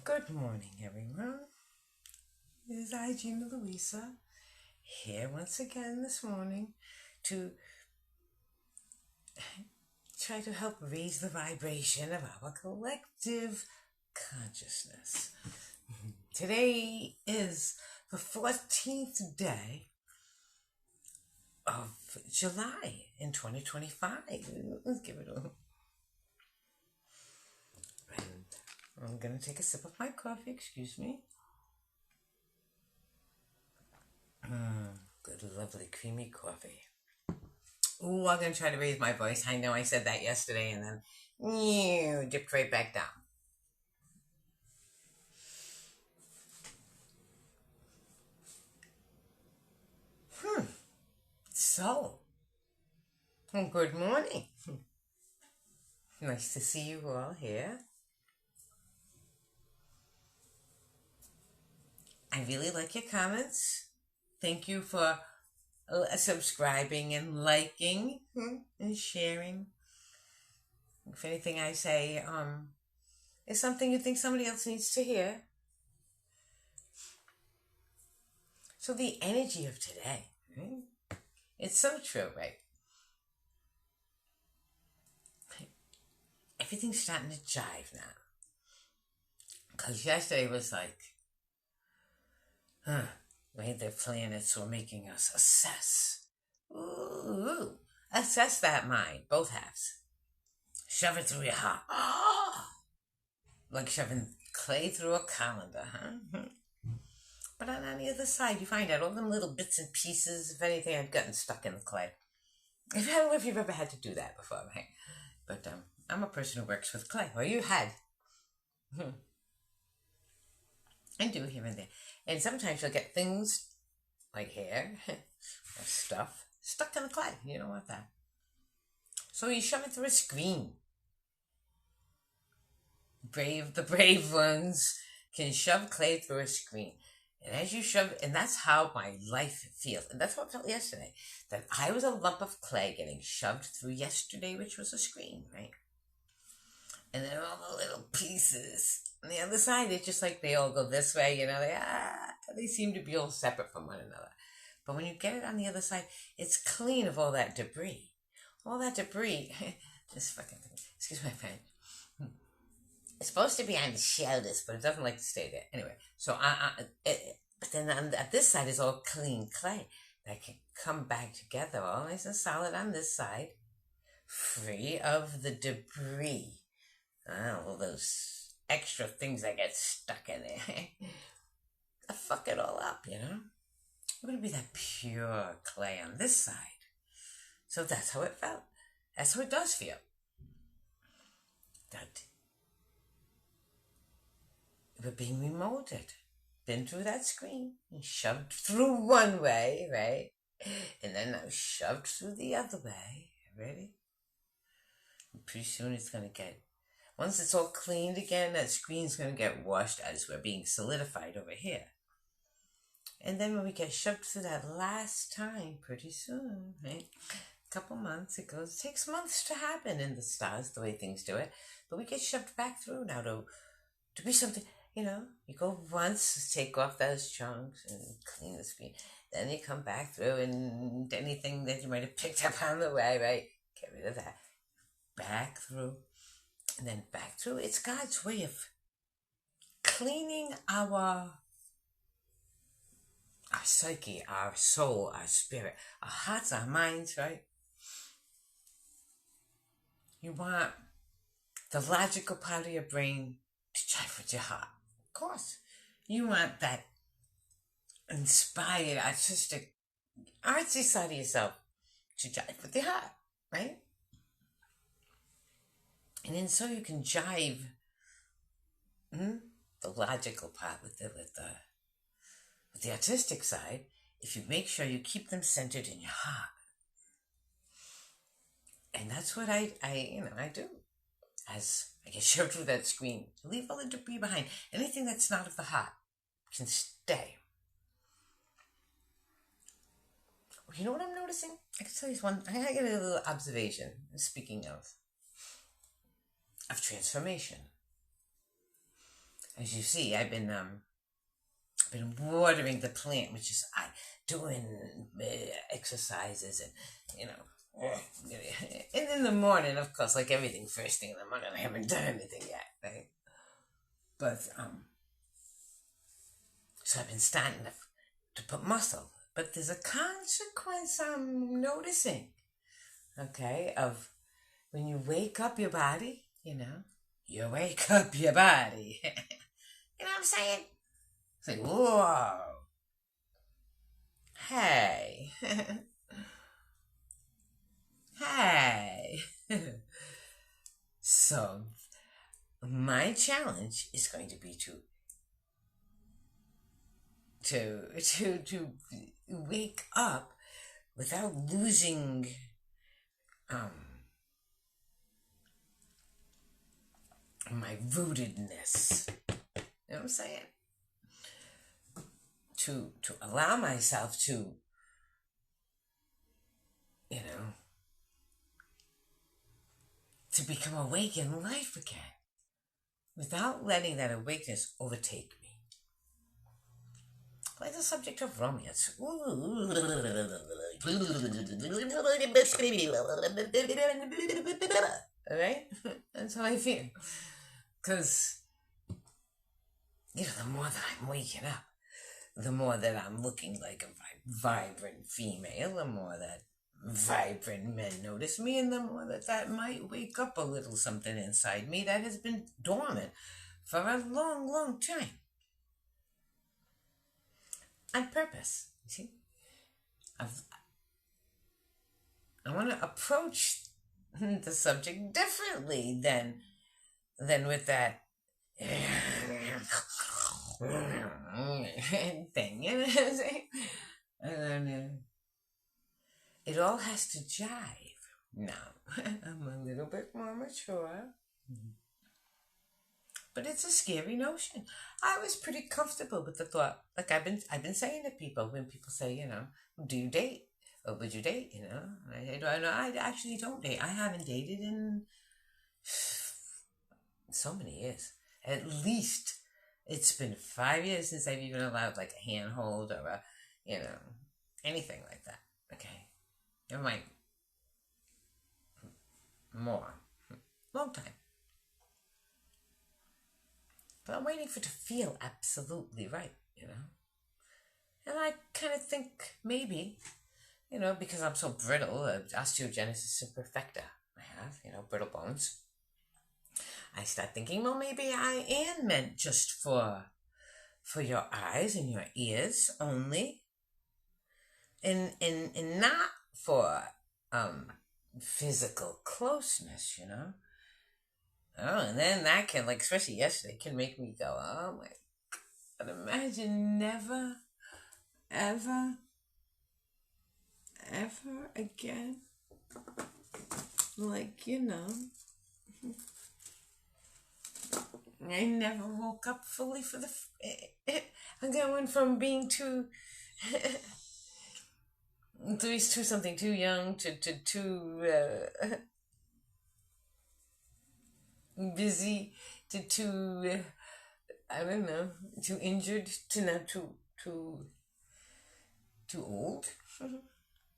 Good morning, everyone. This is I, Gina Louisa, here once again this morning to try to help raise the vibration of our collective consciousness. Today is the 14th day of July in 2025. Let's give it a... And I'm going to take a sip of my coffee, excuse me. Good, lovely, creamy coffee. Ooh, I'm going to try to raise my voice. I know I said that yesterday and then dipped right back down. So, good morning. Nice to see you all here. I really like your comments. Thank you for subscribing and liking and sharing. If anything I say is something you think somebody else needs to hear. So the energy of today, right? It's so true, right? Everything's starting to jive now. Because yesterday was like, right? The planets were making us assess. Ooh, assess that mind, both halves. Shove it through your heart. Like shoving clay through a colander, huh? But on the other side, you find out all them little bits and pieces, if anything, had gotten stuck in the clay. I don't know if you've ever had to do that before, right? But I'm a person who works with clay, or you had. I do here and there. And sometimes you'll get things like hair or stuff stuck in the clay. You don't want that. So you shove it through a screen. The brave ones can shove clay through a screen. And as you shove, and that's how my life feels. And that's how it felt yesterday. That I was a lump of clay getting shoved through yesterday, which was a screen, right? And then all the little pieces on the other side, it's just like they all go this way, they seem to be all separate from one another. But when you get it on the other side, it's clean of all that debris. All that debris, this fucking thing, excuse my French. It's supposed to be on the shoulders, but it doesn't like to stay there. Anyway, so but then at this side is all clean clay that can come back together, all nice and solid on this side, free of the debris. All those extra things that get stuck in there. I fuck it all up, It would be that pure clay on this side. So that's how it felt. That's how it does feel. That we're being remolded. Been through that screen and shoved through one way, right? And then now shoved through the other way. Ready? And pretty soon it's going to get... Once it's all cleaned again, that screen's going to get washed as we're being solidified over here. And then when we get shoved through that last time, pretty soon, right? A couple months, it takes months to happen in the stars, the way things do it. But we get shoved back through now to be something, you go once, take off those chunks and clean the screen. Then you come back through and anything that you might have picked up on the way, right? Get rid of that. Back through. And then back through. It's God's way of cleaning our psyche, our soul, our spirit, our hearts, our minds, right? You want the logical part of your brain to jive with your heart. Of course. You want that inspired, artistic, artsy side of yourself to jive with your heart, right? And then so you can jive the logical part with the artistic side, if you make sure you keep them centered in your heart. And that's what I do. As I get shoved through that screen, leave all the debris behind. Anything that's not of the heart can stay. You know what I'm noticing? I can tell you one. I get a little observation. Speaking of transformation. as you see, I've been watering the plant, which is I doing exercises and and in the morning, of course, like everything, first thing in the morning, I haven't done anything yet, right? But so I've been starting to put muscle, but there's a consequence I'm noticing, okay, of when you wake up your body, you wake up your body. You know what I'm saying? It's like, whoa, hey, hey. So, my challenge is going to be to wake up without losing my rootedness. You know what I'm saying? To allow myself to, to become awake in life again, without letting that awakeness overtake me. Like the subject of romance. Alright? That's how I feel. Because, the more that I'm waking up, the more that I'm looking like a vibrant female, the more that vibrant men notice me, and the more that might wake up a little something inside me that has been dormant for a long, long time. On purpose, you see? I want to approach the subject differently than with that thing, you know what I'm saying? And then it all has to jive. Now, I'm a little bit more mature. But it's a scary notion. I was pretty comfortable with the thought. Like I've been saying to people, when people say, do you date? Or would you date? I actually don't date. I haven't dated in so many years. At least it's been 5 years since I've even allowed like a handhold or a, anything like that. Okay. Never mind. More. Long time. But I'm waiting for it to feel absolutely right, And I kind of think maybe, because I'm so brittle, osteogenesis imperfecta I have, brittle bones. I start thinking, well, maybe I am meant just for your eyes and your ears only. And not for physical closeness, Oh, and then that can, like, especially yesterday, can make me go, oh my God, imagine never, ever, ever again. Like, I never woke up fully for the, I'm going from being too, too something too young to too, busy to too I don't know, too injured to not too old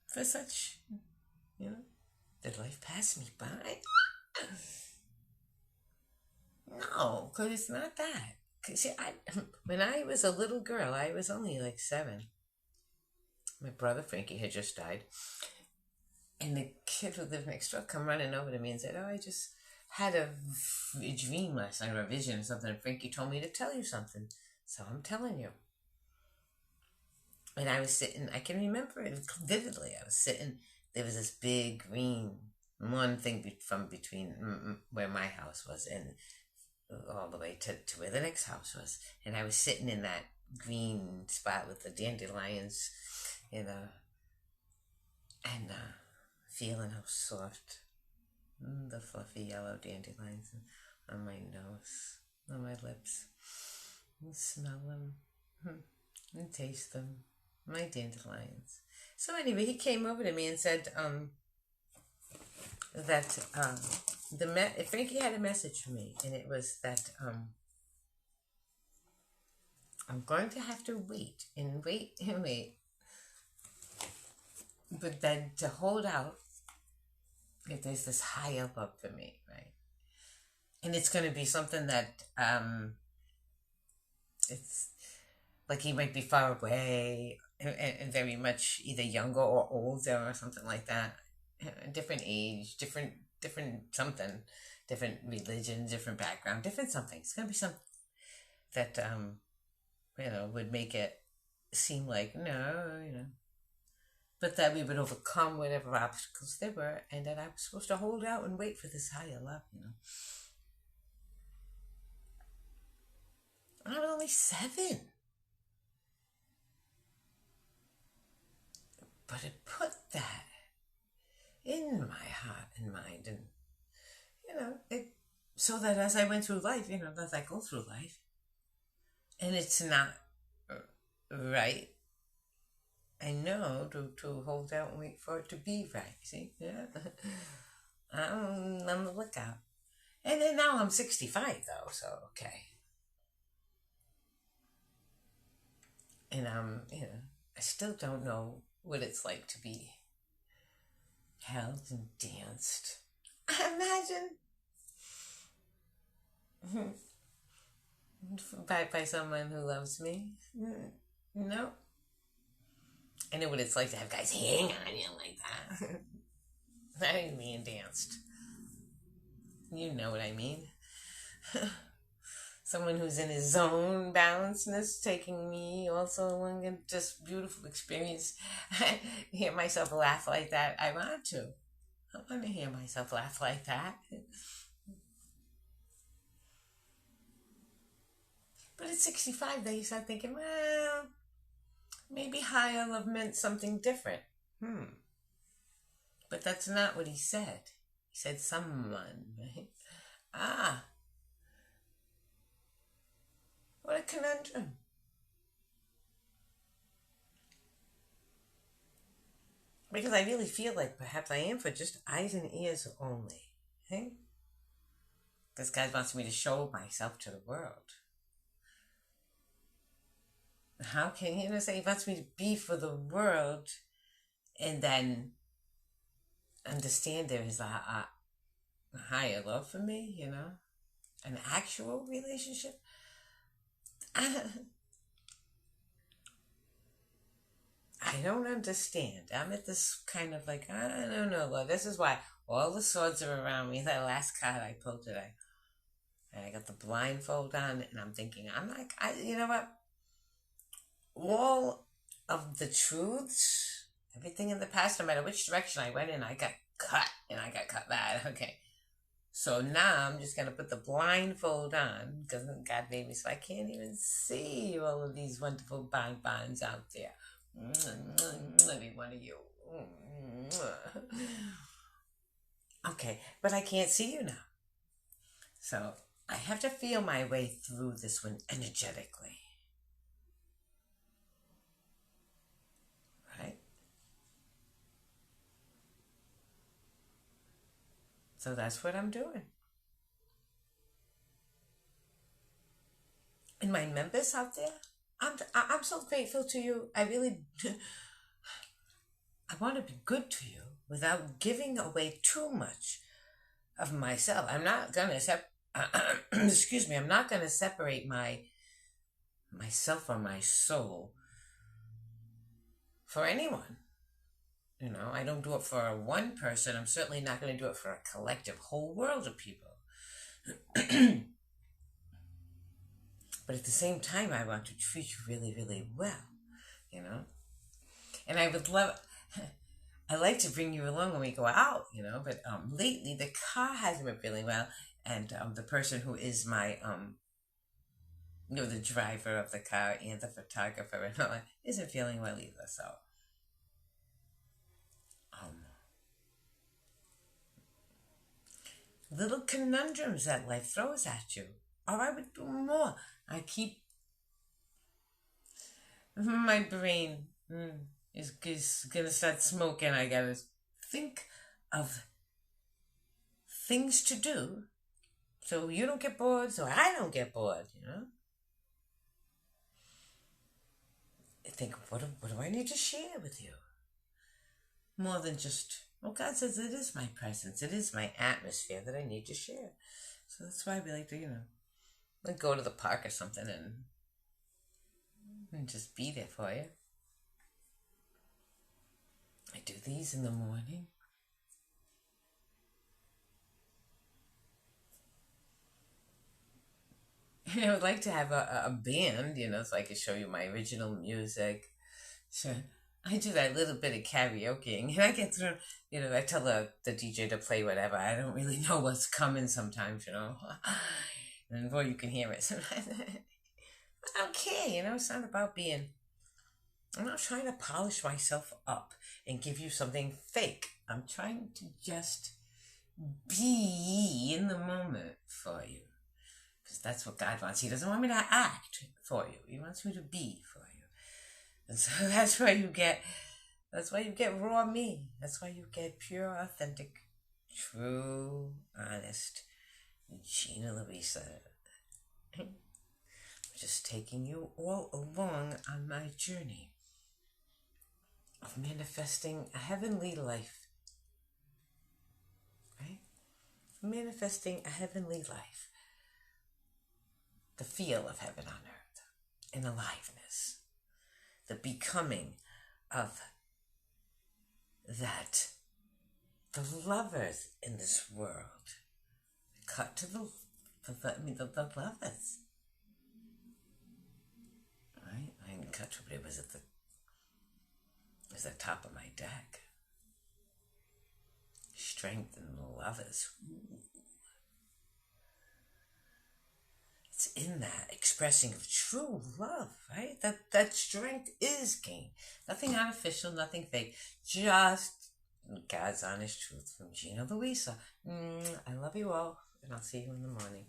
for such, did life pass me by? No, because it's not that. Cause see, when I was a little girl, I was only like 7. My brother Frankie had just died, and the kid who lived next door come running over to me and said, "Oh, I just had a dream last night, or a vision or something, and Frankie told me to tell you something, so I'm telling you." And I was sitting, I can remember it vividly. I was sitting, there was this big green one thing from between where my house was and all the way to where the next house was. And I was sitting in that green spot with the dandelions, and feeling how soft the fluffy yellow dandelions on my nose, on my lips, and smell them and taste them, my dandelions. So anyway, he came over to me and said that Frankie had a message for me, and it was that I'm going to have to wait and wait and wait. But then to hold out, if there's this higher love for me, right? And it's going to be something that it's like he might be far away and very much either younger or older or something like that. Different age, different something, different religion, different background, different something. It's going to be something that would make it seem like no, but that we would overcome whatever obstacles there were, and that I was supposed to hold out and wait for this higher love. I was only 7, but it put that in my heart and mind, and it so that as I went through life, as I go through life, and it's not right, I know to hold out and wait for it to be right. See, yeah, I'm on the lookout. And then now I'm 65 though, so okay. And I still don't know what it's like to be held and danced. Imagine by someone who loves me. No. I know what it's like to have guys hang on you like that. I didn't mean danced. You know what I mean. Someone who's in his zone balancedness, taking me also along a just beautiful experience. Hear myself laugh like that. I want to. I want to hear myself laugh like that. But at 65, then you start thinking, well, maybe higher love meant something different. But that's not what he said. He said someone, right? Ah, what a conundrum. Because I really feel like perhaps I am for just eyes and ears only. Okay? This guy wants me to show myself to the world. How can he say he wants me to be for the world and then understand there is a higher love for me, an actual relationship? I don't understand. I'm at this kind of like, I don't know, Lord. This is why all the swords are around me. That last card I pulled today. And I got the blindfold on, and I'm thinking, you know what? All of the truths, everything in the past, no matter which direction I went in, I got cut, and I got cut bad. Okay. So now I'm just going to put the blindfold on, because God made me so I can't even see all of these wonderful bonbons out there. Every one of you. Okay, but I can't see you now. So I have to feel my way through this one energetically. Right? So that's what I'm doing. And my members out there, I'm so grateful to you. I really, I want to be good to you without giving away too much of myself. I'm not gonna excuse me. I'm not gonna separate myself or my soul for anyone. I don't do it for one person. I'm certainly not going to do it for a collective whole world of people. But at the same time, I want to treat you really, really well, And I would love, I like to bring you along when we go out, but lately the car hasn't been feeling well, and the person who is my, the driver of the car and the photographer and all that isn't feeling well either, so. Little conundrums that life throws at you. Or I would do more. I keep my brain is gonna start smoking. I gotta think of things to do so you don't get bored, so I don't get bored, think, what do I need to share with you? More than just, well, God says it is my presence. It is my atmosphere that I need to share. So that's why we like to, like go to the park or something and just be there for you. I do these in the morning. And I would like to have a band, so I could show you my original music. So I do that little bit of karaokeing, and I get through, I tell the DJ to play whatever. I don't really know what's coming sometimes, and boy, you can hear it sometimes. I don't care, it's not about I'm not trying to polish myself up and give you something fake. I'm trying to just be in the moment for you. Because that's what God wants. He doesn't want me to act for you. He wants me to be for you. And so that's why you get raw me. That's why you get pure, authentic, true, honest Gina Louisa. I'm just taking you all along on my journey of manifesting a heavenly life. Right? Manifesting a heavenly life. The feel of heaven on earth. And aliveness. The becoming of that. The lovers in this world. Cut to the lovers. Right? I didn't cut to it, it was at the top of my deck. Strength in the lovers. Ooh. It's in that expressing of true love, right? That strength is gained. Nothing artificial, nothing fake. Just God's honest truth from Gina Louisa. I love you all, and I'll see you in the morning.